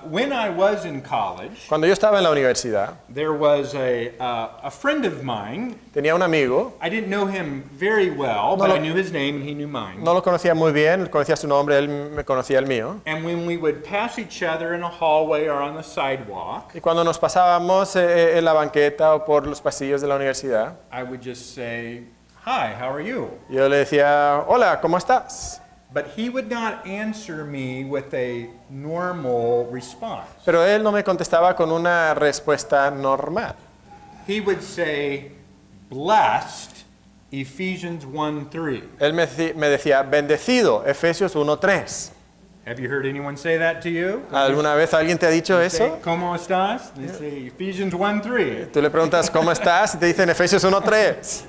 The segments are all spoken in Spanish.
When I was in college, Cuando yo estaba en la universidad, there was a friend of mine. tenía un amigo, I didn't know him very well, but I knew his name and he knew mine. no lo conocía muy bien, conocía su nombre, él me conocía el mío. And when we would pass each other in a hallway or on the sidewalk, Y cuando nos pasábamos en la banqueta o por los pasillos de la universidad, I would just say, "Hi, how are you?" yo le decía, hola, ¿cómo estás? But he would not answer me with a normal response. Pero él no me contestaba con una respuesta normal. He would say, "Blessed," Ephesians 1:3. Él me decía, bendecido, Efesios 1:3. Have you heard anyone say that to you? ¿Alguna vez alguien te ha dicho They say, eso? ¿Cómo estás? They say Ephesians 1:3. Tú le preguntas, ¿cómo estás? Y te dicen Efesios 1:3.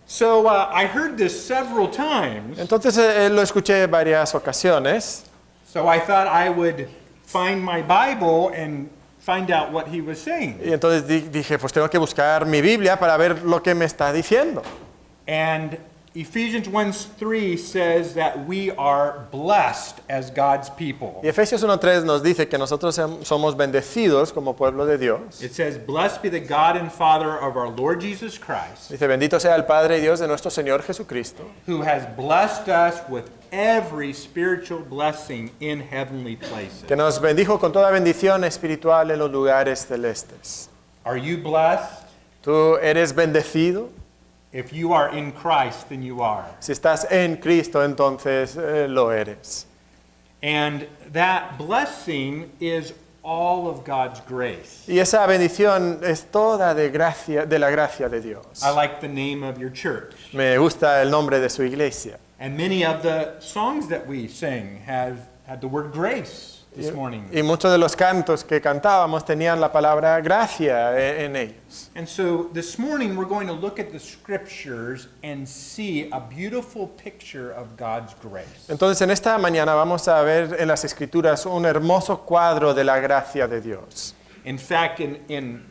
So I heard this several times. Entonces lo escuché varias ocasiones. So I thought I would find my Bible and find out what he was saying. Y entonces dije, pues tengo que buscar mi Biblia para ver lo que me está diciendo. And Ephesians 1:3 says that we are blessed as God's people. Y Efesios 1:3 nos dice que nosotros somos bendecidos como pueblo de Dios. It says, "Blessed be the God and Father of our Lord Jesus Christ, Dice, bendito sea el Padre y Dios de nuestro Señor Jesucristo, who has blessed us with every spiritual blessing in heavenly places." que nos bendijo con toda bendición espiritual en los lugares celestes. Are you blessed? ¿Tú eres bendecido? If you are in Christ, then you are. Si estás en Cristo, entonces lo eres. And that blessing is all of God's grace. Y esa bendición es toda de la gracia de Dios. I like the name of your church. Me gusta el nombre de su iglesia. And many of the songs that we sing have had the word grace this morning. Y muchos de los cantos que cantábamos tenían la palabra gracia en ellos. And so this morning we're going to look at the scriptures and see a beautiful picture of God's grace. Entonces en esta mañana vamos a ver en las Escrituras un hermoso cuadro de la gracia de Dios. In fact, in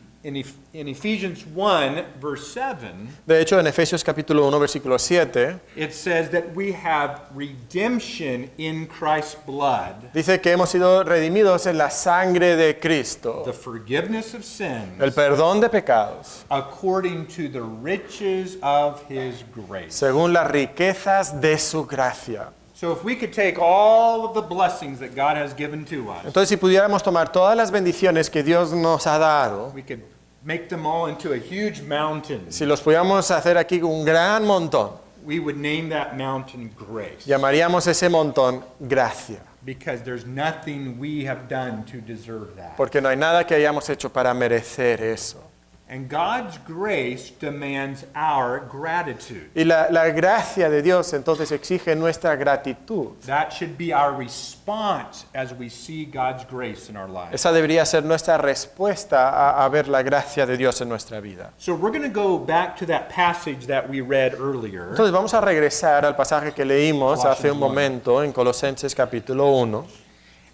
Ephesians 1, verse 7, De hecho, en Efesios capítulo 1, versículo 7, it says that we have redemption in Christ's blood, dice que hemos sido redimidos en la sangre de Cristo, the forgiveness of sins, el perdón de pecados, according to the riches of his grace. según las riquezas de su gracia. So if we could take all of the blessings that God has given to us, Entonces, si pudiéramos tomar todas las bendiciones que Dios nos ha dado, we could make them all into a huge mountain. si los pudiéramos hacer aquí un gran montón, We would name that mountain grace, llamaríamos ese montón gracia, because there's nothing we have done to deserve that. porque no hay nada que hayamos hecho para merecer eso. And God's grace demands our gratitude. Y la gracia de Dios entonces exige nuestra gratitud. That should be our response as we see God's grace in our lives. Esa debería ser nuestra respuesta a ver la gracia de Dios en nuestra vida. So we're going to go back to that passage that we read earlier. Entonces vamos a regresar al pasaje que leímos hace un Colossians 1. momento en Colosenses capítulo 1.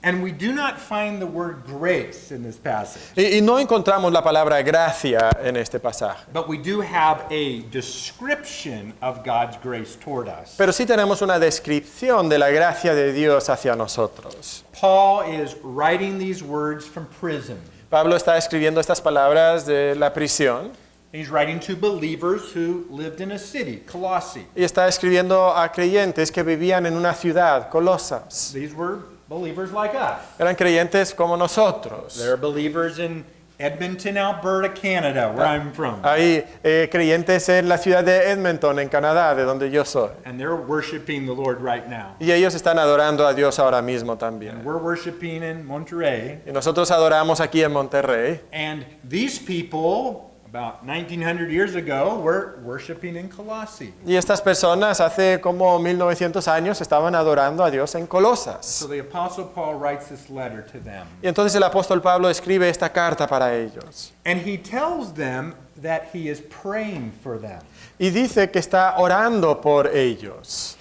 And we do not find the word grace in this passage, Y no encontramos la palabra gracia en este pasaje. but we do have a description of God's grace toward us. Pero sí tenemos una descripción de la gracia de Dios hacia nosotros. Paul is writing these words from prison. Pablo está escribiendo estas palabras de la prisión He's writing to believers who lived in a city, Colossae. y está escribiendo a creyentes que vivían en una ciudad, Colosas. These were believers like us. Eran creyentes como nosotros. There are believers in Edmonton, Alberta, Canada, where I'm from. Hay creyentes en la ciudad de Edmonton, en Canadá, de donde yo soy. And they're worshiping the Lord right now. Y ellos están adorando a Dios ahora mismo también. We're worshiping in Monterey. Y nosotros adoramos aquí en Monterrey. And these people, about 1900 years ago, were worshiping in Colossae. Y estas personas hace como 1900 años estaban adorando a Dios en Colosas. So the Apostle Paul writes this letter to them. Y entonces el apóstol Pablo escribe esta carta para ellos. And he tells them that he is praying for them. Y dice que está orando por ellos.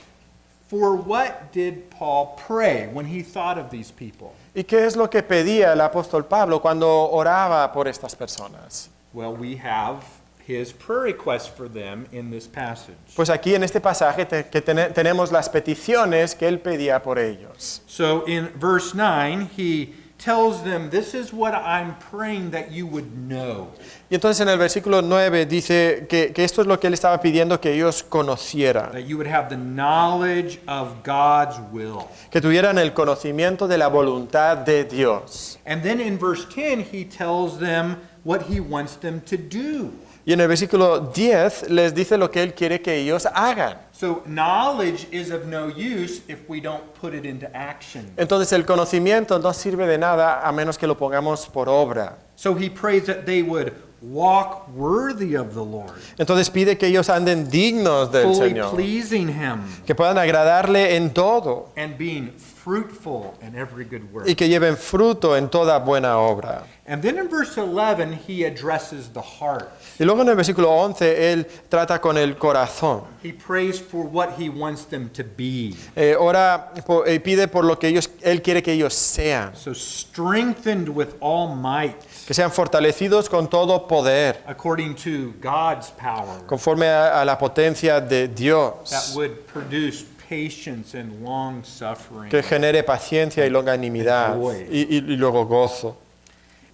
For what did Paul pray when he thought of these people? ¿Y qué es lo que pedía el apóstol Pablo cuando oraba por estas personas? Well, we have his prayer request for them in this passage. Pues aquí en este pasaje tenemos las peticiones que él pedía por ellos. So in verse 9, he tells them, this is what I'm praying that you would know. Y entonces en el versículo 9 dice que esto es lo que él estaba pidiendo que ellos conocieran, That you would have the knowledge of God's will. que tuvieran el conocimiento de la voluntad de Dios. And then in verse 10, he tells them what he wants them to do. Y en el versículo 10 les dice lo que él quiere que ellos hagan. So knowledge is of no use if we don't put it into action. Entonces el conocimiento no sirve de nada a menos que lo pongamos por obra. So he prays that they would walk worthy of the Lord, Entonces pide que ellos anden dignos del fully Señor, pleasing him, que puedan agradarle en todo and being fruitful in every good work. y que lleven fruto en toda buena obra. And then in verse 11, he addresses the heart. Y luego en el versículo 11 él trata con el corazón. He prays for what he wants them to be. Ora y pide por lo que él quiere que ellos sean, So strengthened with all might, que sean fortalecidos con todo poder, according to God's power, conforme a la potencia de that Dios, would produce patience and long suffering. que genere paciencia y longanimidad y luego gozo.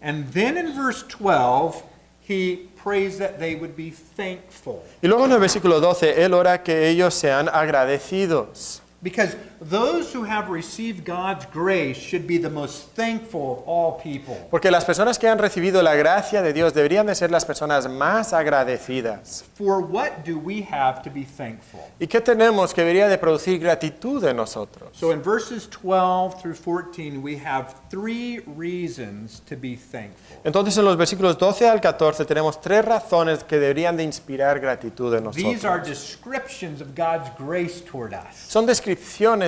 And then in verse 12, he prays that they would be thankful. Y luego en el versículo 12 él ora que ellos sean agradecidos. Because those who have received God's grace should be the most thankful of all people. Porque las personas que han recibido la gracia de Dios deberían de ser las personas más agradecidas. For what do we have to be thankful? ¿Y qué tenemos que debería de producir gratitud en nosotros? So in verses 12 through 14, we have 3 reasons to be thankful. Entonces en los versículos 12 al 14 tenemos 3 razones que deberían de inspirar gratitud en These are nosotros. descriptions of God's grace toward us. Son descripciones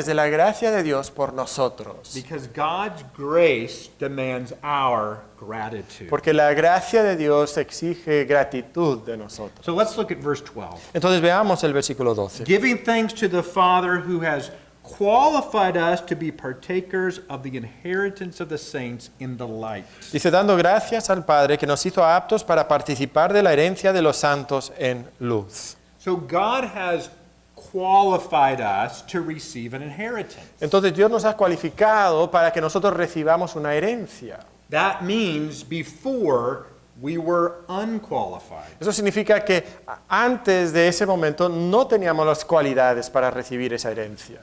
de la gracia de Dios por nosotros. Because God's grace demands our gratitude. Porque la gracia de Dios exige gratitud de nosotros. So let's look at verse 12. Entonces veamos el versículo 12. Giving thanks to the Father who has qualified us to be partakers of the inheritance of the saints in the light. Dice, dando gracias al Padre que nos hizo aptos para participar de la herencia de los santos en luz. So God has qualified us to receive an inheritance. Entonces Dios nos ha cualificado para que nosotros recibamos una herencia. That means before we were unqualified. Eso significa que antes de ese momento no teníamos las cualidades para recibir esa herencia.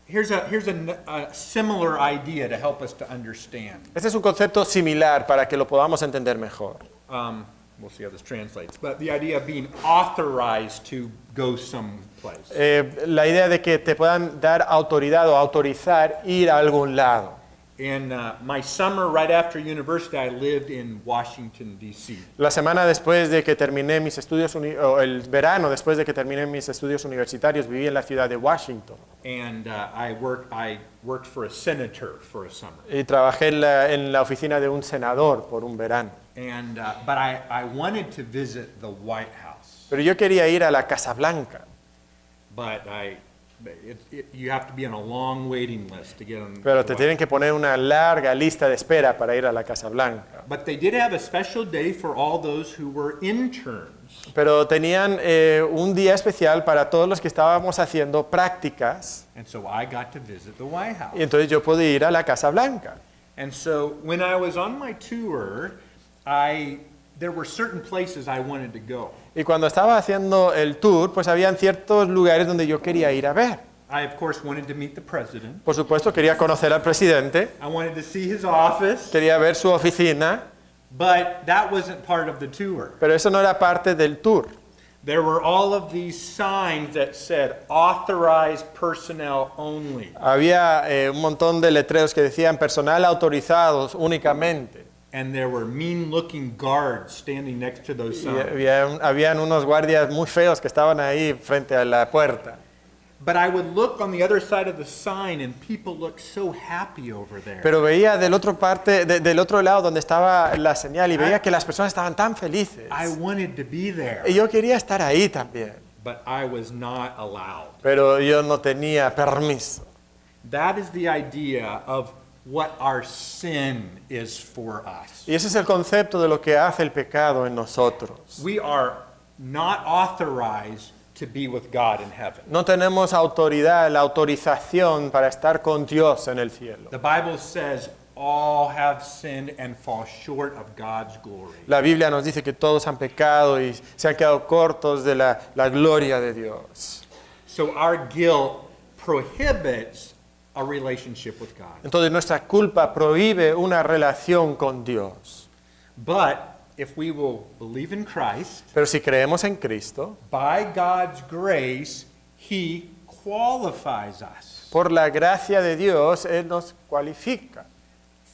Here's a similar idea to help us to understand. Este es un concepto similar para que lo podamos entender mejor. We'll see how this translates. But the idea of being authorized to go someplace. La idea de que te puedan dar autoridad o autorizar ir a algún lado. In my summer, right after university, I lived in Washington, D.C. La semana después de que terminé mis estudios, o el verano después de que terminé mis estudios universitarios, viví en la ciudad de Washington. And I worked for a senator for a summer. Y trabajé en la oficina de un senador por un verano. And but I wanted to visit the White House, Pero yo quería ir a la Casa Blanca. but you have to be on a long waiting list to get on. Pero the te White tienen que poner una larga lista de espera para ir a la Casa Blanca. But they did have a special day for all those who were interns. Pero tenían un día especial para todos los que estábamos haciendo prácticas. And so I got to visit the White House. Y entonces yo pude ir a la Casa Blanca. And so when I was on my tour, there were certain places I wanted to go. Y cuando estaba haciendo el tour, pues habían ciertos lugares donde yo quería ir a ver. I, of course, wanted to meet the president. Por supuesto, quería conocer al presidente, I wanted to see his office. quería ver su oficina, But that wasn't part of the tour. pero eso no era parte del tour. There were all of these signs that said authorized personnel only. Había un montón de letreros que decían personal autorizados únicamente. And there were mean-looking guards standing next to those Y signs. habían unos guardias muy feos que estaban ahí frente a la puerta. But I would look on the other side of the sign and people looked so happy over there. Pero veía del otro lado donde estaba la señal y veía que las personas estaban tan felices. I wanted to be there, Y yo quería estar ahí también, but I was not allowed. pero yo no tenía permiso. That is the idea of what our sin is for us. Y ese es el concepto de lo que hace el pecado en nosotros. We are not authorized to be with God in heaven. No tenemos autoridad, la autorización para estar con Dios en el cielo. The Bible says all have sinned and fall short of God's glory. La Biblia nos dice que todos han pecado y se han quedado cortos de la gloria de Dios. So our guilt prohibits a relationship with God. Entonces nuestra culpa prohíbe una relación con Dios. But if we will believe in Christ, Pero si creemos en Cristo, by God's grace, He qualifies us por la gracia de Dios, Él nos cualifica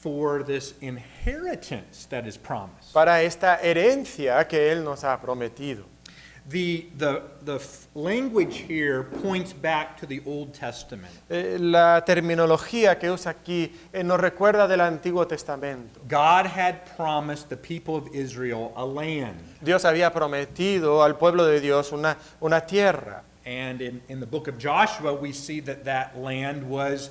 for this inheritance that is promised. para esta herencia que Él nos ha prometido. The language here points back to the Old Testament. La terminología que usa aquí nos recuerda del Antiguo Testamento. God had promised the people of Israel a land. Dios había prometido al pueblo de Dios una tierra. And in the book of Joshua, we see that that land was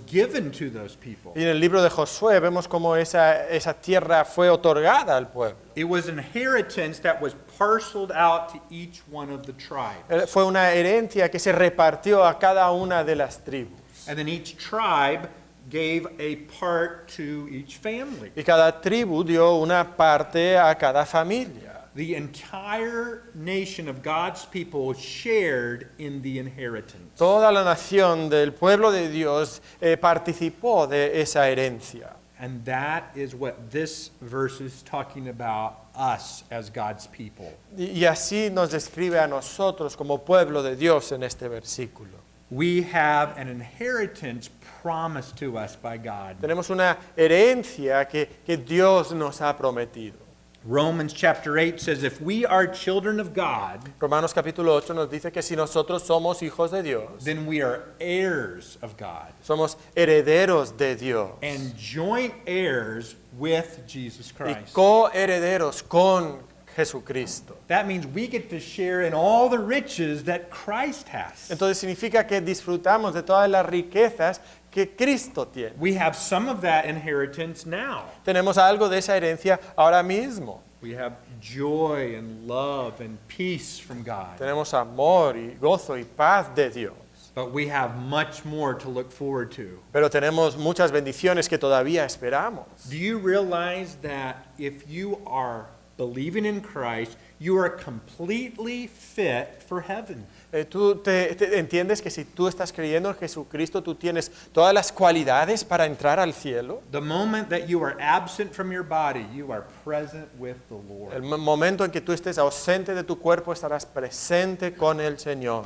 given to those people. Y en el libro de Josué vemos cómo esa tierra fue otorgada al pueblo. It was an inheritance that was parceled out to each one of the tribes. Fue una herencia que se repartió a cada una de las tribus. And then each tribe gave a part to each family. Y cada tribu dio una parte a cada familia. The entire nation of God's people shared in the inheritance. Toda la nación del pueblo de Dios participó de esa herencia. And that is what this verse is talking about us as God's people. Y así nos describe a nosotros como pueblo de Dios en este versículo. We have an inheritance promised to us by God. Tenemos una herencia que Dios nos ha prometido. Romans chapter 8 says, if we are children of God, Romanos capítulo 8 nos dice que si nosotros somos hijos de Dios, then we are heirs of God somos herederos de Dios and joint heirs with Jesus y Christ. coherederos con Jesucristo. That means we get to share in all the riches that Christ has. Entonces significa que disfrutamos de todas las riquezas que Cristo tiene. We have some of that inheritance now. Tenemos algo de esa herencia ahora mismo. We have joy and love and peace from God. Tenemos amor y gozo y paz de Dios. But we have much more to look forward to. Pero tenemos muchas bendiciones que todavía esperamos. Do you realize that if you are believing in Christ, you are completely fit for heaven? Tú te entiendes que si tú estás creyendo en Jesucristo, tú tienes todas las cualidades para entrar al cielo. The moment that you are absent from your body, you are present with the Lord. El momento en que tú estés ausente de tu cuerpo, estarás presente con el Señor.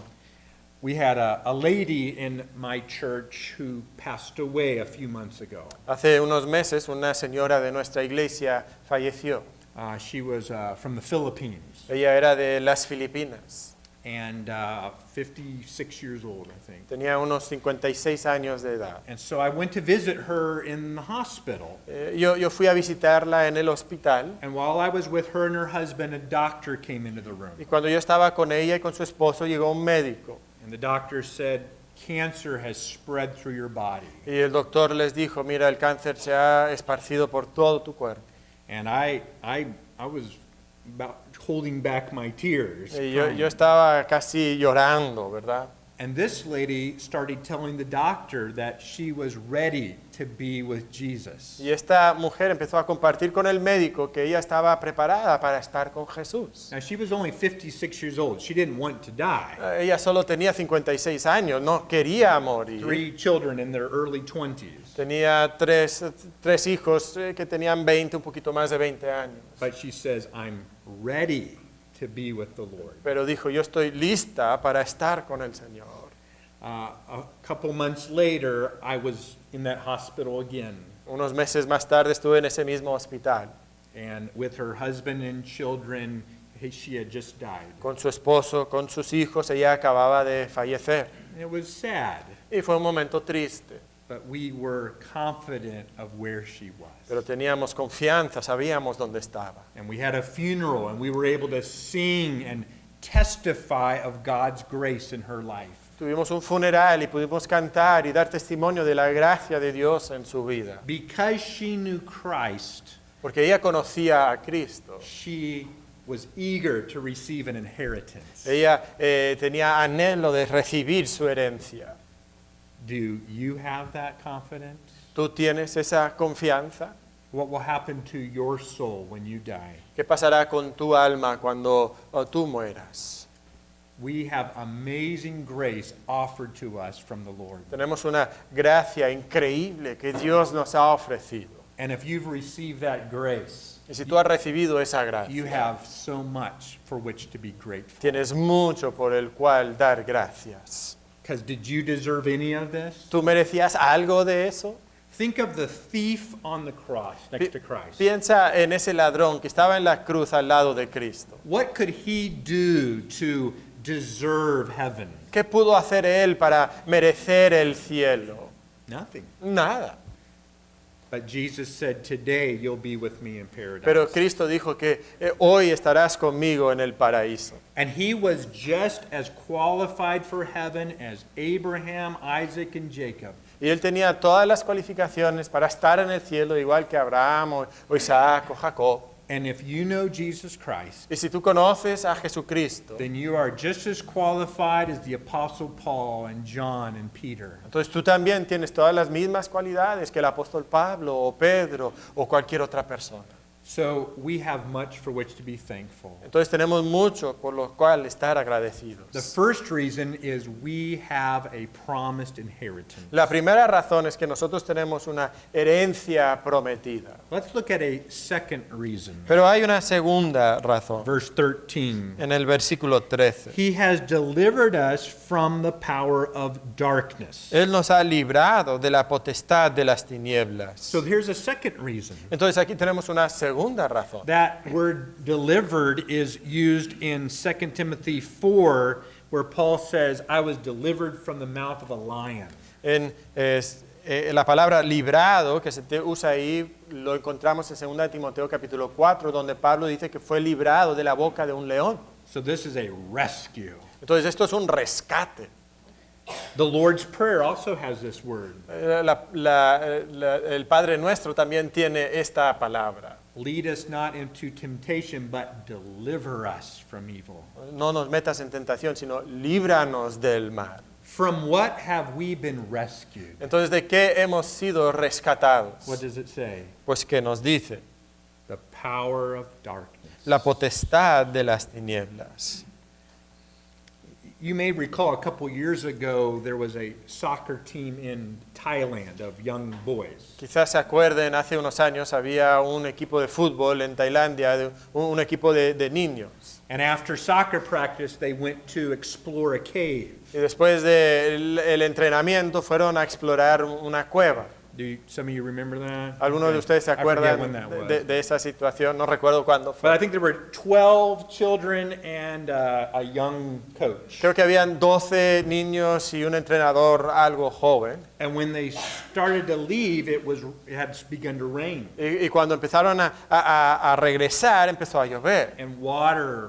We had a lady in my church who passed away a few months ago. Hace unos meses, una señora de nuestra iglesia falleció. She was from the Philippines Ella era de las Filipinas. and 56 years old, I think. Tenía unos 56 años de edad. And so I went to visit her in the hospital. Yo fui a visitarla en el hospital And while I was with her and her husband, a doctor came into the room. y cuando yo estaba con ella y con su esposo llegó un médico And the doctor said, cancer has spread through your body. y el doctor les dijo, mira, el cáncer se ha esparcido por todo tu cuerpo. And I was about holding back my tears. Y crying. yo estaba casi llorando, ¿verdad? And this lady started telling the doctor that she was ready to be with Jesus. Y esta mujer empezó a compartir con el médico que ella estaba preparada para estar con Jesús. Now, she was only 56 years old. She didn't want to die. Ella solo tenía 56 años, no quería morir. 3 children in their early 20s. Tenía tres hijos que tenían 20, un poquito más de 20 años. But she says, I'm ready to be with the Lord. Pero dijo, yo estoy lista para estar con el Señor. A couple months later, I was in that hospital again. Unos meses más tarde estuve en ese mismo hospital And with her husband and children, she had just died. con su esposo, con sus hijos. Ella acababa de fallecer It was sad, y fue un momento triste, but we were confident of where she pero was. teníamos confianza, sabíamos dónde estaba. And we had a funeral, and we were able to sing and testify of God's grace in her life. Tuvimos un funeral y pudimos cantar y dar testimonio de la gracia de Dios en su vida. Because she knew Christ, Porque ella conocía a Cristo. she was eager to receive an inheritance. Ella tenía anhelo de recibir su herencia. Do you have that confidence? ¿Tú tienes esa confianza? What will happen to your soul when you die? ¿Qué pasará con tu alma cuando tú mueras? We have amazing grace offered to us from the Lord. Tenemos una gracia increíble que Dios nos ha ofrecido. And if you've received that grace, Y si tú has recibido esa you gracia, have so much for which to be grateful. tienes mucho por el cual dar gracias. Because did you deserve any of this? ¿Tú merecías algo de eso? Think of the thief on the cross next to Christ. Piensa en ese ladrón que estaba en la cruz al lado de Cristo. What could he do to deserve heaven? ¿Qué pudo hacer él para merecer el cielo? Nothing. Nada. But Jesus said, today you'll be with me in paradise. Pero Cristo dijo que hoy estarás conmigo en el paraíso. And he was just as qualified for heaven as Abraham, Isaac, and Jacob. Y él tenía todas las cualificaciones para estar en el cielo, igual que Abraham o Isaac o Jacob. And if you know Jesus Christ, Y si tú conoces a Jesucristo, then you are just as qualified as the Apostle Paul and John and Peter. entonces tú también tienes todas las mismas cualidades que el apóstol Pablo o Pedro o cualquier otra persona. So we have much for which to be thankful. Entonces tenemos mucho por lo cual estar The agradecidos. first reason is we have a promised inheritance. La primera razón es que nosotros tenemos una herencia prometida. Let's look at a second reason. Pero hay una segunda razón. Verse 13. En el versículo 13. He has delivered us from the power of darkness. Él nos ha librado de la potestad de las tinieblas. So here's a second reason. Entonces aquí tenemos una segunda razón. That word delivered is used in 2 Timothy 4, where Paul says, I was delivered from the mouth of a lion. La palabra librado que se usa ahí lo encontramos en 2 Timoteo capítulo 4, donde Pablo dice que fue librado de la boca de un león. So this is a rescue. Entonces esto es un rescate. The Lord's Prayer also has this word. El Padre Nuestro también tiene esta palabra. Lead us not into temptation, but deliver us from evil. No nos metas en tentación, sino líbranos del mal. From what have we been rescued? Entonces, ¿de qué hemos sido rescatados? What does it say? Pues que nos dice, The power of darkness. la potestad de las tinieblas. You may recall a couple years ago there was a soccer team in Thailand of young boys. Quizás se acuerden, hace unos años había un equipo de fútbol en Tailandia, un equipo de niños. And after soccer practice, they went to explore a cave. Y después del entrenamiento fueron a explorar una cueva. Some of you remember that? ¿Alguno de ustedes se I forget when acuerdan that was. de esa situación? No recuerdo cuándo But fue. I think there were 12 children and a young coach. Creo que habían 12 niños y un entrenador algo joven. And when they started to leave, it had begun to rain. Y cuando empezaron a regresar, empezó a llover. And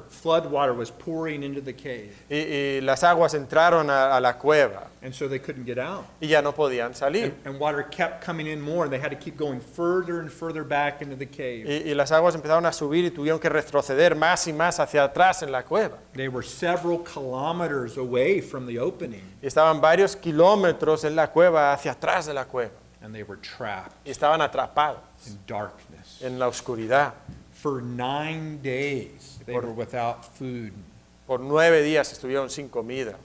flood water was pouring into the cave. Y las aguas entraron a la cueva And so they couldn't get out. y ya no podían salir. And water kept coming in more, and they had to keep going further and further back into the cave. Y las aguas empezaron a subir y tuvieron que retroceder más y más hacia atrás en la cueva. They were several kilometers away from the opening, Y estaban varios kilómetros en la cueva, hacia atrás de la cueva. and they were trapped Y estaban atrapados in darkness. en la oscuridad. For 9 days, they were without food. Por 9 días estuvieron sin comida.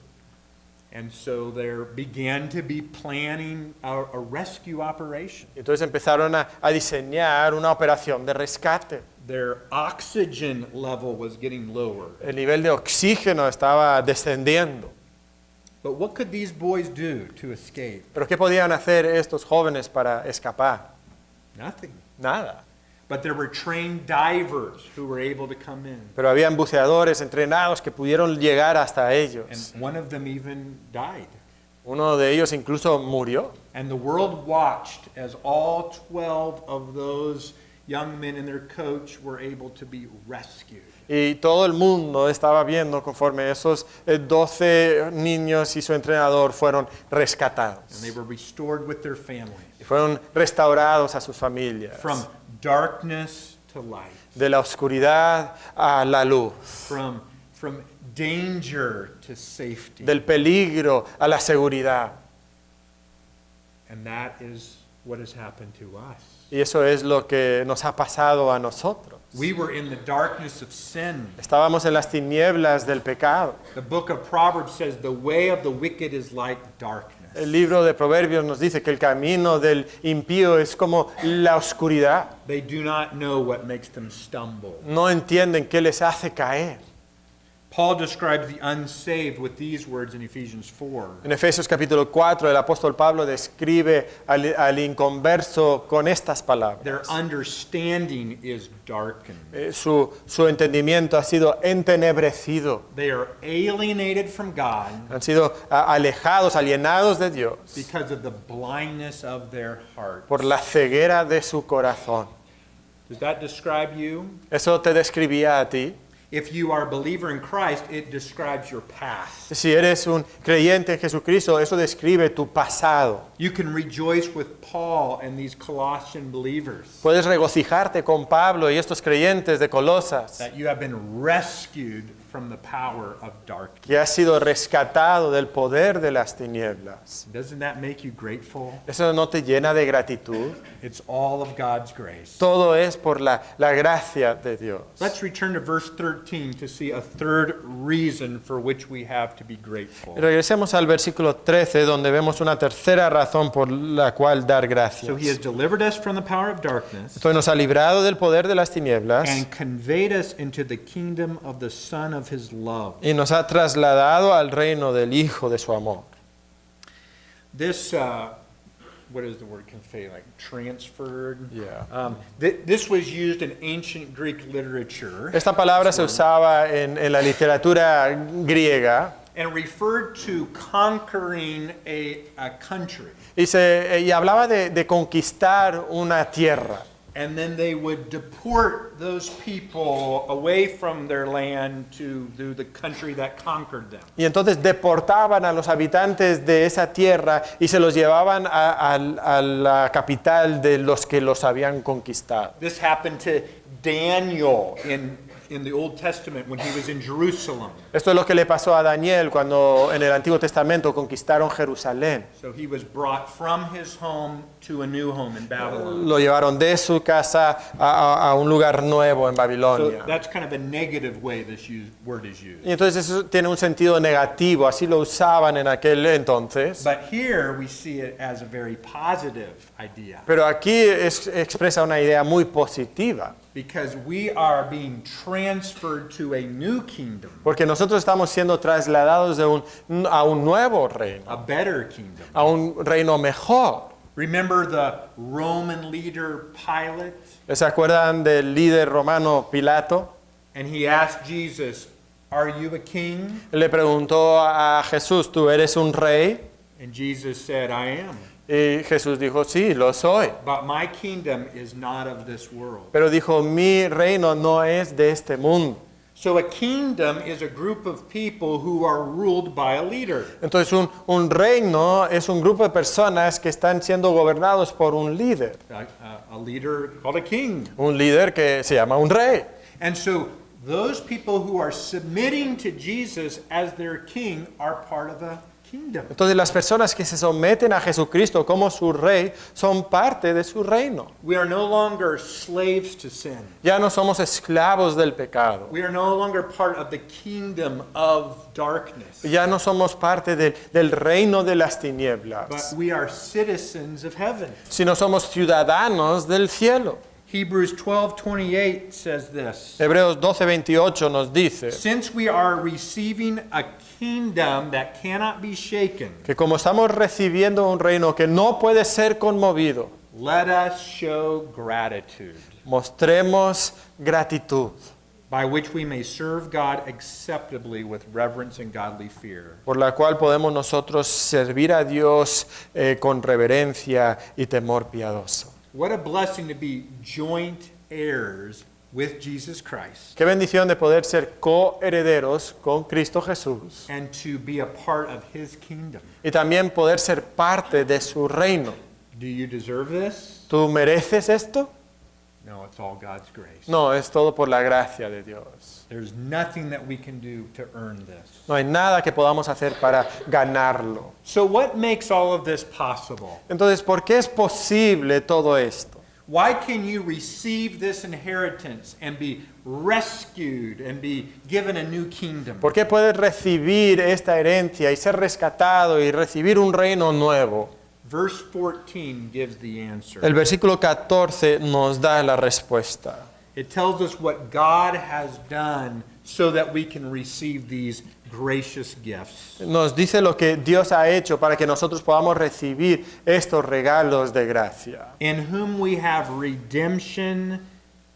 And so they began to be planning a rescue operation. Entonces empezaron a diseñar una operación de rescate. Their oxygen level was getting lower. El nivel de oxígeno estaba descendiendo. But what could these boys do to escape? ¿Pero qué podían hacer estos jóvenes para escapar? Nothing. Nada. But there were trained divers who were able to come in. Pero habían buceadores entrenados que pudieron llegar hasta And ellos. one of them even died. Uno de ellos incluso murió. And the world watched as all 12 of those young men and their coach were able to be rescued. Y todo el mundo estaba viendo conforme esos 12 niños y su entrenador fueron And rescatados. they were restored with their families. Y fueron restaurados a sus familias. From darkness to light. De la oscuridad a la luz. From danger to safety. Del peligro a la seguridad. And that is what has happened to us. Y eso es lo que nos ha pasado a nosotros. We were in the darkness of sin. Estábamos en las tinieblas del pecado. The book of Proverbs says the way of the wicked is like darkness. El libro de Proverbios nos dice que el camino del impío es como la oscuridad. They do not know what makes them stumble. No entienden qué les hace caer. Paul describes the unsaved with these words in Ephesians 4. En Efesios capítulo 4, el apóstol Pablo describe al inconverso con estas Their palabras. understanding is darkened. Su entendimiento ha sido entenebrecido. They are alienated from God Han sido alejados, alienados de Dios because of the blindness of their heart. por la ceguera de su corazón. Does that describe you? Eso te describía a ti. If you are a believer in Christ, it describes your past. Si eres un creyente en Jesucristo, eso describe tu pasado. You can rejoice with Paul and these Colossian believers Puedes regocijarte con Pablo y estos creyentes de Colosas, that you have been rescued from the power of darkness. que has sido rescatado del poder de las tinieblas. Doesn't that make you grateful? ¿Eso no te llena de gratitud? It's all of God's grace. Todo es por la gracia de Dios. Let's return to verse 13 to see a third reason for which we have to be grateful. Regresemos al versículo 13, donde vemos una tercera razón por la cual dar gracias. So he has delivered us from the power of darkness Entonces nos ha librado del poder de las tinieblas and conveyed us into the kingdom of the Son of his love. y nos ha trasladado al reino del Hijo de su amor. This, what is the word convey, like transferred? Yeah. This was used in ancient Greek literature Esta palabra se usaba en la literatura griega and referred to conquering a country. y hablaba de conquistar una tierra. And then they would deport those people away from their land to the country that conquered them. Y entonces deportaban a los habitantes de esa tierra y se los llevaban a la capital de los que los habían conquistado. This happened to Daniel in the Old Testament when he was in Jerusalem. Esto es lo que le pasó a Daniel cuando en el Antiguo Testamento conquistaron Jerusalén. So he was brought from his home to a new home in Babylon. Lo llevaron de su casa a un lugar nuevo en So Babilonia. that's kind of a negative way this word is used. Y entonces eso tiene un sentido negativo, así lo usaban en aquel entonces. But here we see it as a very positive idea Pero aquí expresa una idea muy positiva, because we are being transferred to a new kingdom, porque nosotros estamos siendo trasladados a un nuevo reino, a better kingdom. a un reino mejor. Remember the Roman leader Pilate? ¿Se acuerdan del líder romano Pilato? And he asked Jesus, "Are you a king?" Le preguntó a Jesús, ¿tú eres un rey? And Jesus said, "I am. Y Jesús dijo, sí, lo soy. But my kingdom is not of this world." Pero dijo, mi reino no es de este mundo. So a kingdom is a group of people who are ruled by a leader. Entonces un reino es un grupo de personas que están siendo gobernados por un líder. A leader called a king. Un líder que se llama un rey. And so those people who are submitting to Jesus as their king are part of a kingdom. Entonces las personas que se someten a Jesucristo como su rey son parte de su reino. We are no longer slaves to sin. Ya no somos esclavos del pecado. We are no longer part of the kingdom of darkness. Ya no somos parte del reino de las But tinieblas, we are citizens of heaven. sino somos ciudadanos del cielo. Hebrews 12:28 says this. Hebreos 12:28 nos dice Since we are receiving a kingdom that cannot be shaken, que como estamos recibiendo un reino que no puede ser conmovido, let us show gratitude, mostremos gratitud, by which we may serve God acceptably with reverence and godly fear. por la cual podemos nosotros servir a Dios con reverencia y temor piadoso. What a blessing to be joint heirs with Jesus Christ Qué bendición de poder ser coherederos con Cristo Jesús and to be a part of his kingdom. y también poder ser parte de su reino. Do you deserve this? ¿Tú mereces esto? No, it's all God's grace. No, es todo por la gracia de Dios. There's nothing that we can do to earn this. No hay nada que podamos hacer para ganarlo. So what makes all of this possible? Entonces, ¿por qué es posible todo esto? Why can you receive this inheritance and be rescued and be given a new kingdom? ¿Por qué puedes recibir esta herencia y ser rescatado y recibir un reino nuevo? Verse 14 gives the answer. El versículo 14 nos da la respuesta. It tells us what God has done so that we can receive these gracious gifts. Nos dice lo que Dios ha hecho para que nosotros podamos recibir estos regalos de gracia. In whom we have redemption,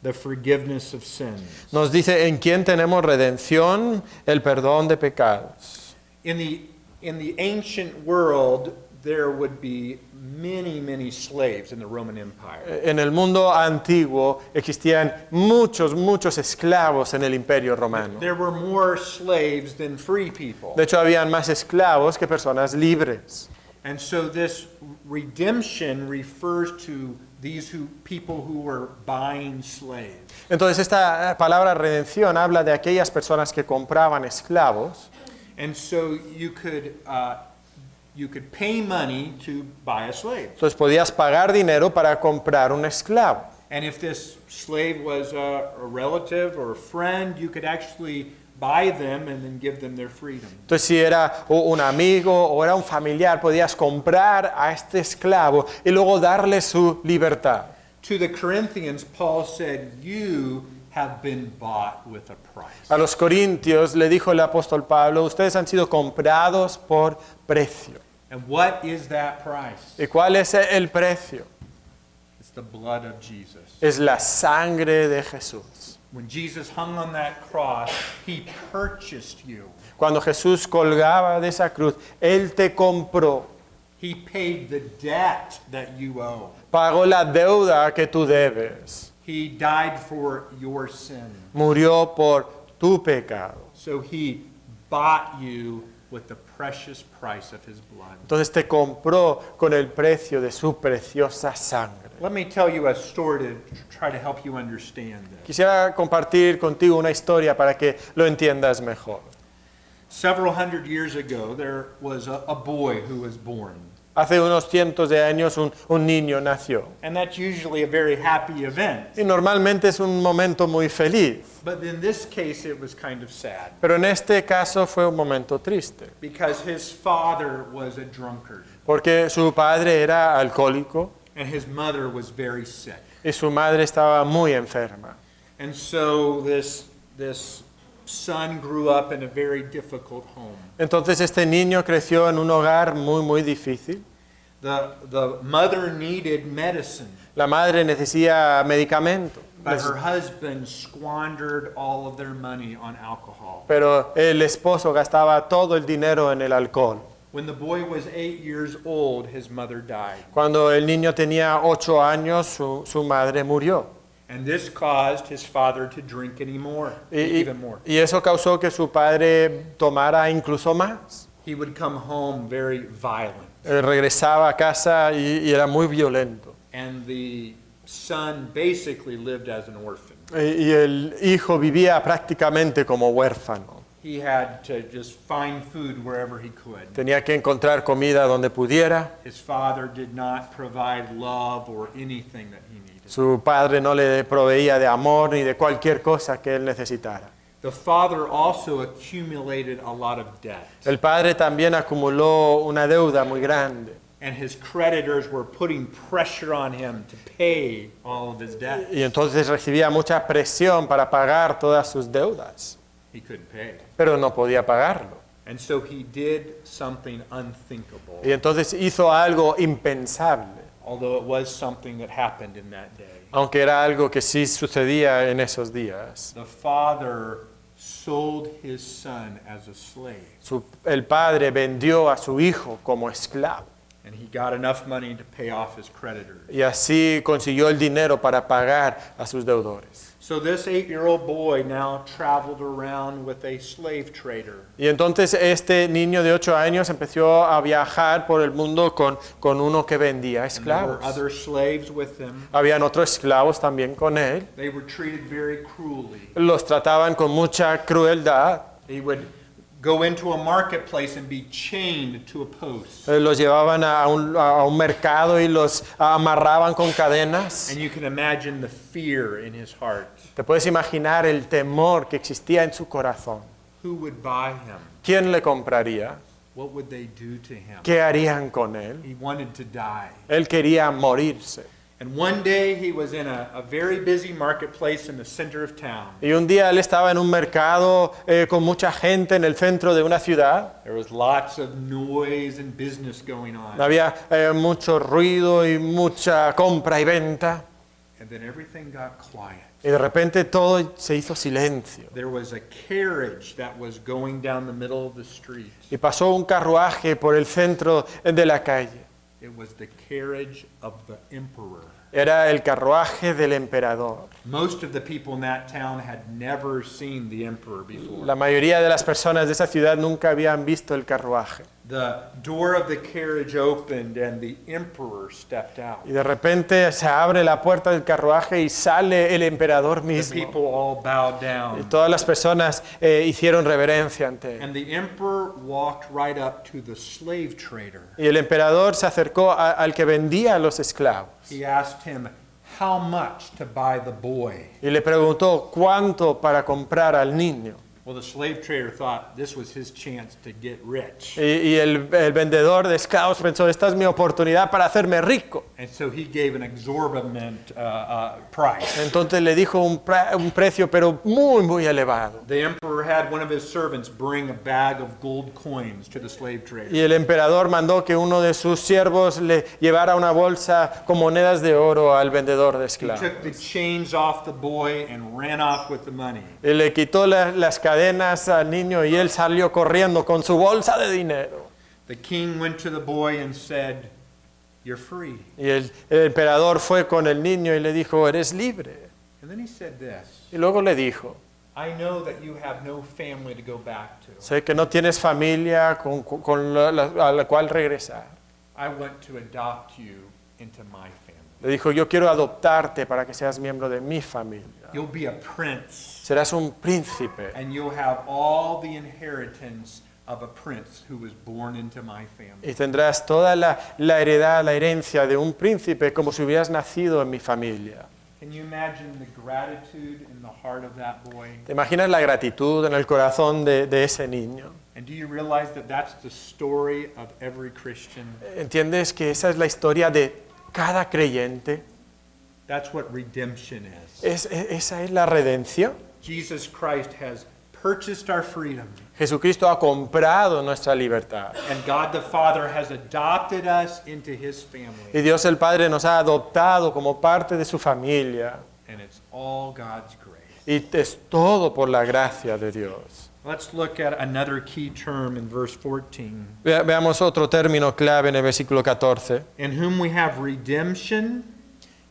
the forgiveness of sins. Nos dice en quién tenemos redención, el perdón de pecados. In the ancient world, there would be many slaves in the Roman Empire. En el mundo antiguo existían muchos esclavos en el Imperio Romano. There were more slaves than free people. De hecho, habían más esclavos que personas libres. And so this redemption refers to these people who were buying slaves. Entonces, esta palabra redención habla de aquellas personas que compraban esclavos. And so you could pay money to buy a slave. Entonces, podías pagar dinero para comprar un esclavo. And if this slave was a relative or a friend, you could actually buy them and then give them their freedom. Entonces, si era un amigo o era un familiar, podías comprar a este esclavo y luego darle su libertad. To the Corinthians, Paul said, "You have been bought with a price." A los corintios le dijo el apóstol Pablo, ustedes han sido comprados por precio. And what is that price? ¿Y cuál es el precio? It's the blood of Jesus. Es la sangre de Jesús. When Jesus hung on that cross, he purchased you. Cuando Jesús colgaba de esa cruz, Él te compró, He paid the debt that you owe. pagó la deuda que tú debes, He died for your sin. murió por tu pecado. So he bought you with the precious price of his blood. Entonces te compró con el precio de su preciosa sangre. Let me tell you a story to try to help you understand this. Quisiera compartir contigo una historia para que lo entiendas mejor. Several hundred years ago, there was a boy who was born. Hace unos cientos de años un niño nació. And that's usually a very happy event. Y normalmente es un momento muy feliz. But in this case, it was kind of sad. Pero en este caso fue un momento triste. Because his father was a drunkard. Porque su padre era alcohólico And his mother was very sick. y su madre estaba muy enferma. And so this son grew up in a very difficult home. Entonces este niño creció en un hogar muy difícil. The mother needed medicine, La madre necesitaba medicamento. but her husband squandered all of their money on alcohol. Pero el esposo gastaba todo el dinero en el alcohol. When the boy was 8 years old, his mother died. Cuando el niño tenía 8 años, su madre murió. And this caused his father to drink even more. Y eso causó que su padre tomara incluso más. He would come home very violent. Regresaba a casa y era muy violento. And the son basically lived as an orphan. Y el hijo vivía prácticamente como huérfano. He had to just find food wherever he could. Tenía que encontrar comida donde pudiera. His father did not provide love or anything that he needed. Su padre no le proveía de amor ni de cualquier cosa que él necesitara. The father also accumulated a lot of debt. El padre también acumuló una deuda muy grande. And his creditors were putting pressure on him to pay all of his debt. Y entonces recibía mucha presión para pagar todas sus deudas. He couldn't pay. Pero no podía pagarlo. And so he did something unthinkable, Y entonces hizo algo impensable, although it was something that happened in that day. aunque era algo que sí sucedía en esos días. The father sold his son as a slave, El padre vendió a su hijo como esclavo and he got enough money to pay off his creditors. y así consiguió el dinero para pagar a sus deudores. So this 8-year-old boy now traveled around with a slave trader. Y entonces este niño de 8 años empezó a viajar por el mundo con uno que vendía And there were esclavos. other slaves with him. Habían otros esclavos también con él. They were treated very cruelly. Los trataban con mucha crueldad. He would go into a marketplace and be chained to a post. Los llevaban a un mercado y los amarraban con cadenas. And you can imagine the fear in his heart. Te puedes imaginar el temor que existía en su corazón. Who would buy him? ¿Quién le compraría? What would they do to him? ¿Qué harían con él? He wanted to die. Él quería morirse. And one day he was in a very busy marketplace in the center of town. Y un día él estaba en un mercado con mucha gente en el centro de una ciudad. There was lots of noise and business going on. Había mucho ruido y mucha compra y venta. And then everything got quiet. Y de repente todo se hizo silencio. There was a carriage that was going down the middle of the street. Y pasó un carruaje por el centro de la calle. It was the carriage of the emperor. Era el carruaje del emperador. Most of the people in that town had never seen the emperor before. La mayoría de las personas de esa ciudad nunca habían visto el carruaje. The door of the carriage opened and the emperor stepped out. Y de repente se abre la puerta del carruaje y sale el emperador The mismo. people all bowed Y down. todas las personas hicieron reverencia ante él. And the emperor walked right up to the slave trader. Y el emperador se acercó al que vendía a los esclavos. He asked him how much to buy the boy. Y le preguntó cuánto para comprar al niño. Well, the slave trader thought this was his chance to get rich. Y el vendedor de esclavos pensó, esta es mi oportunidad para hacerme rico. And so he gave an exorbitant price. Entonces le dijo un precio, pero muy, muy elevado. The emperor had one of his servants bring a bag of gold coins to the slave Y trader. el emperador mandó que uno de sus siervos le llevara una bolsa con monedas de oro al vendedor de He esclavos. took the chains off the boy and ran off with the money. Y le quitó las cadenas al niño y él salió corriendo con su bolsa de dinero. The king went to the boy and said, "You're free." Y el emperador fue con el niño y le dijo, eres libre. And then he said this, Y luego le dijo, "I know that you have no family to go back to. sé que no tienes familia a la cual regresar. I want to adopt you into my family. Le dijo, yo quiero adoptarte para que seas miembro de mi familia. You'll be a prince, Serás un príncipe and you'll have all the inheritance of a prince who was born into my family." y tendrás toda la heredad, la herencia de un príncipe como si hubieras nacido en mi familia. Can you imagine the gratitude in the heart of that boy? ¿Te imaginas la gratitud en el corazón de ese niño? And do you realize that that's the story of every Christian? ¿Entiendes que esa es la historia de cada creyente? That's what redemption is. Esa es la redención. Jesus Christ has purchased our freedom, Jesucristo ha comprado nuestra libertad. and God the Father has adopted us into His family. Y Dios el Padre nos ha adoptado como parte de su familia. And it's all God's grace. Y es todo por la gracia de Dios. Let's look at another key term in verse 14. Veamos otro término clave en el versículo 14. In whom we have redemption,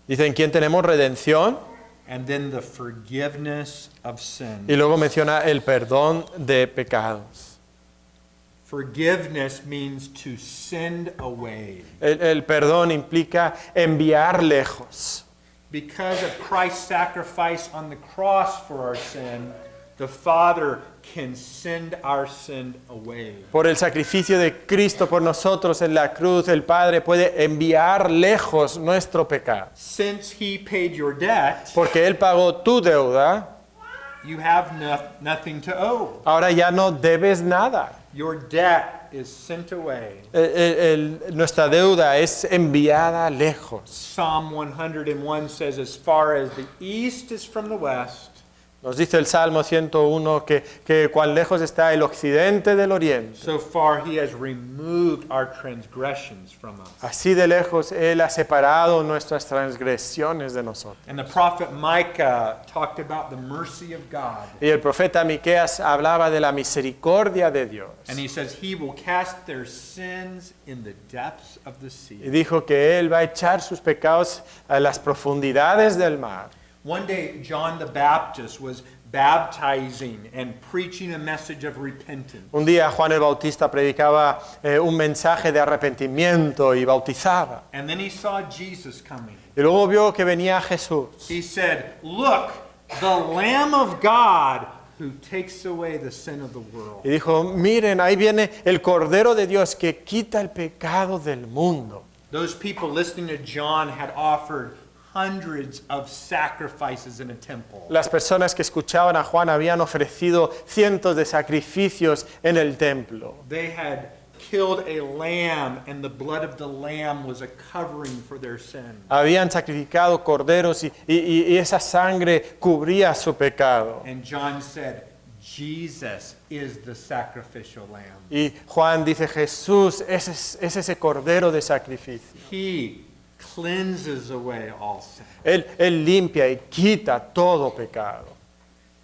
Dice, ¿en quién tenemos redención? and then the forgiveness of sin. Y luego menciona el perdón de pecados. Forgiveness means to send away. El perdón implica enviar lejos. Because of Christ's sacrifice on the cross for our sin, the Father can send our sin away. Por el sacrificio de Cristo por nosotros en la cruz, el Padre puede enviar lejos nuestro pecado. Since He paid your debt, Porque Él pagó tu deuda, you have nothing to owe. ahora ya no debes nada. Your debt is sent away. Nuestra deuda es enviada lejos. Psalm 101 says, as far as the east is from the west, Nos dice el Salmo 101 que cuán lejos está el occidente del oriente. so far He has removed our transgressions from us. Así de lejos Él ha separado nuestras transgresiones de nosotros. And the prophet Micah talked about the mercy of God. Y el profeta Miqueas hablaba de la misericordia de Dios. And he says He will cast their sins in the depths of the Y sea. dijo que Él va a echar sus pecados a las profundidades del mar. One day, John the Baptist was baptizing and preaching a message of repentance. Un día Juan el Bautista predicaba un mensaje de arrepentimiento y bautizaba. And then he saw Jesus coming. Y luego vio que venía Jesús. He said, "Look, the Lamb of God who takes away the sin of the world." Y dijo, miren, ahí viene el Cordero de Dios que quita el pecado del mundo. Those people listening to John had offered hundreds of sacrifices in a temple. Las personas que escuchaban a Juan habían ofrecido cientos de sacrificios en el templo. They had killed a lamb, and the blood of the lamb was a covering for their sin. Habían sacrificado corderos y esa sangre cubría su pecado. And John said, Jesus is the sacrificial lamb. Y Juan dice, Jesús es ese cordero de sacrificio. He cleanses away all sin. Él limpia y quita todo pecado.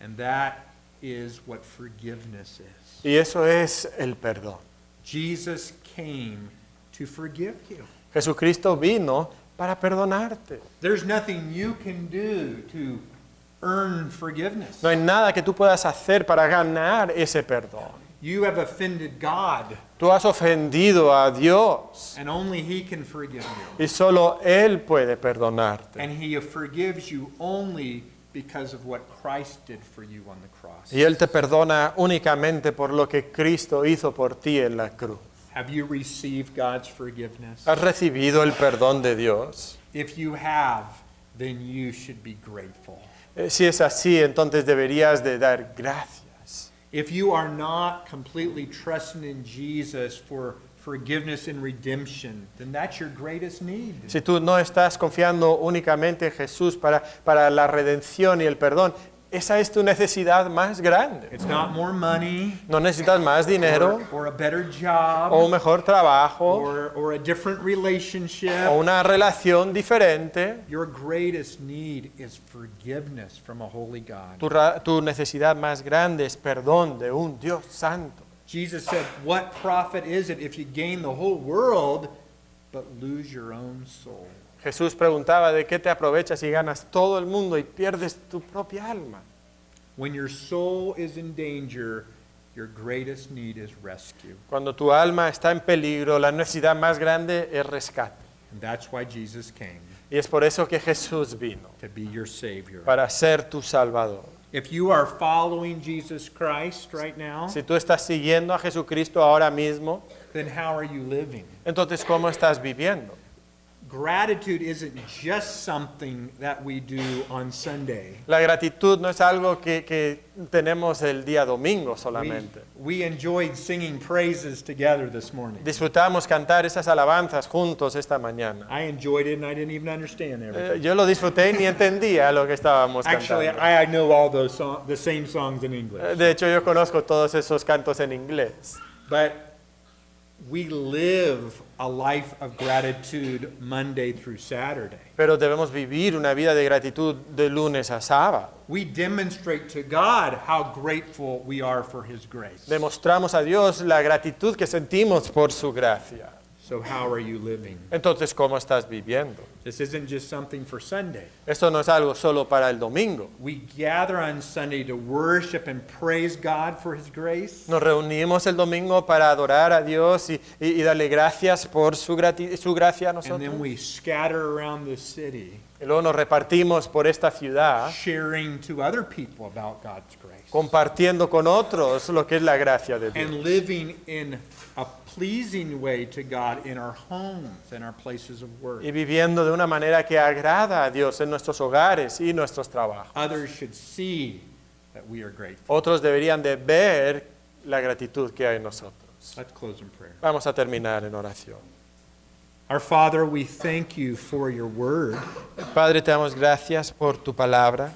And that is what forgiveness is. Y eso es el perdón. Jesus came to forgive you. Jesucristo vino para perdonarte. There's nothing you can do to earn forgiveness. No hay nada que tú puedas hacer para ganar ese perdón. You have offended God, Tú has ofendido a Dios and only He can forgive you. y solo Él puede perdonarte. And He forgives you only because of what Christ did for you on the cross. Y Él te perdona únicamente por lo que Cristo hizo por ti en la cruz. Have you received God's forgiveness? ¿Has recibido el perdón de Dios? If you have, then you should be grateful. Si es así, entonces deberías de dar gracias. If you are not completely trusting in Jesus for forgiveness and redemption, then that's your greatest need. Si tú no estás confiando únicamente en Jesús para la redención y el perdón, esa es tu necesidad más grande. It's not more money No necesitas más dinero or a better o job un mejor trabajo or a different relationship. o una relación diferente. Your greatest need is forgiveness from a holy God. Tu necesidad más grande es perdón de un Dios santo. Jesus said, "What profit is it if you gain the whole world but lose your own soul?" Jesús preguntaba, ¿de qué te aprovechas si ganas todo el mundo y pierdes tu propia alma? When your soul is in danger, your greatest need is rescue. Cuando tu alma está en peligro, la necesidad más grande es rescate. And that's why Jesus came, Y es por eso que Jesús vino, to be your Savior. para ser tu Salvador. If you are following Jesus Christ right now, Si tú estás siguiendo a Jesucristo ahora mismo, then how are you living? entonces ¿cómo estás viviendo? Gratitude isn't just something that we do on Sunday. La gratitud no es algo que tenemos el día domingo solamente. We enjoyed singing praises together this morning. Disfrutamos cantar esas alabanzas juntos esta mañana. I enjoyed it and I didn't even understand everything. Yo lo disfruté y ni entendía lo que estábamos Actually, cantando. I know all those the same songs in English. De hecho, yo conozco todos esos cantos en inglés. But we live a life of gratitude Monday through Saturday. Pero debemos vivir una vida de gratitud de lunes a sábado. We demonstrate to God how grateful we are for His grace. Demostramos a Dios la gratitud que sentimos por su gracia. So how are you living? Entonces, ¿cómo estás viviendo? This isn't just something for Sunday. Esto no es algo solo para el domingo. We gather on Sunday to worship and praise God for His grace. Nos reunimos el domingo para adorar a Dios y darle gracias por su gracia a And then nosotros. we scatter around the city, Y luego nos repartimos por esta ciudad, sharing to other people about God's grace. compartiendo con otros lo que es la gracia de Dios. And living in a pleasing way to God in our homes and our places of work. Y viviendo de una manera que agrada a Dios en nuestros hogares y nuestros trabajos. Others should see that we are grateful. Otros deberían de ver la gratitud que hay en nosotros. Let's close in prayer. Vamos a terminar en oración. Our Father, we thank you for your word, Padre, te damos gracias por tu palabra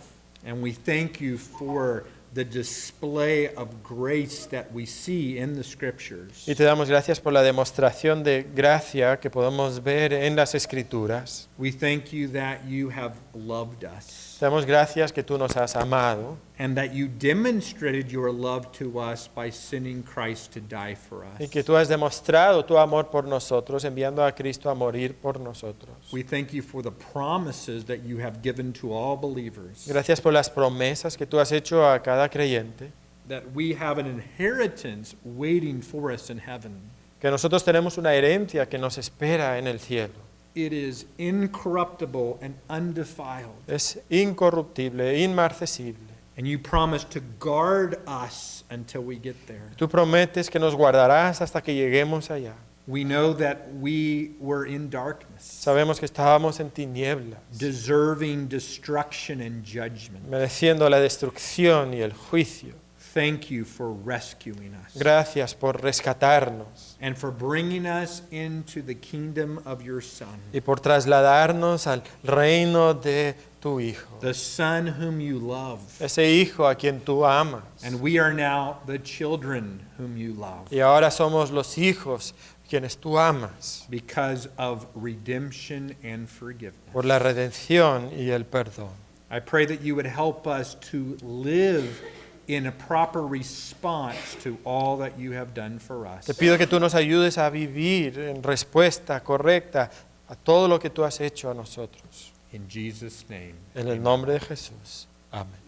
and we thank you for the display of grace that we see in the scriptures. y te damos gracias por la demostración de gracia que podemos ver en las Escrituras. We thank you that you have loved us Te damos gracias que tú nos has amado and that you demonstrated your love to us by sending Christ to die for y us. que tú has demostrado tu amor por nosotros, enviando a Cristo a morir por nosotros. We thank you for the promises that you have given to all believers, Gracias por las promesas que tú has hecho a cada creyente, that we have an inheritance waiting for us in heaven. que nosotros tenemos una herencia que nos espera en el cielo. It is incorruptible and undefiled. Es incorruptible, inmarcesible. And you promise to guard us until we get there. Tú prometes que nos guardarás hasta que lleguemos allá. We know that we were in darkness, Sabemos que estábamos en tinieblas, deserving destruction and judgment. mereciendo la destrucción y el juicio. Thank you for rescuing us Gracias por rescatarnos and for bringing us into the kingdom of your Son, y por trasladarnos al reino de tu Hijo, the Son whom you love. ese Hijo a quien tú amas. And we are now the children whom you love Y ahora somos los hijos quienes tú amas because of redemption and forgiveness. por la redención y el perdón. I pray that you would help us to live in a proper response to all that you have done for us. Te pido que tú nos ayudes a vivir en respuesta correcta a todo lo que tú has hecho a nosotros. In Jesus' name. En el nombre de Jesús. Amén.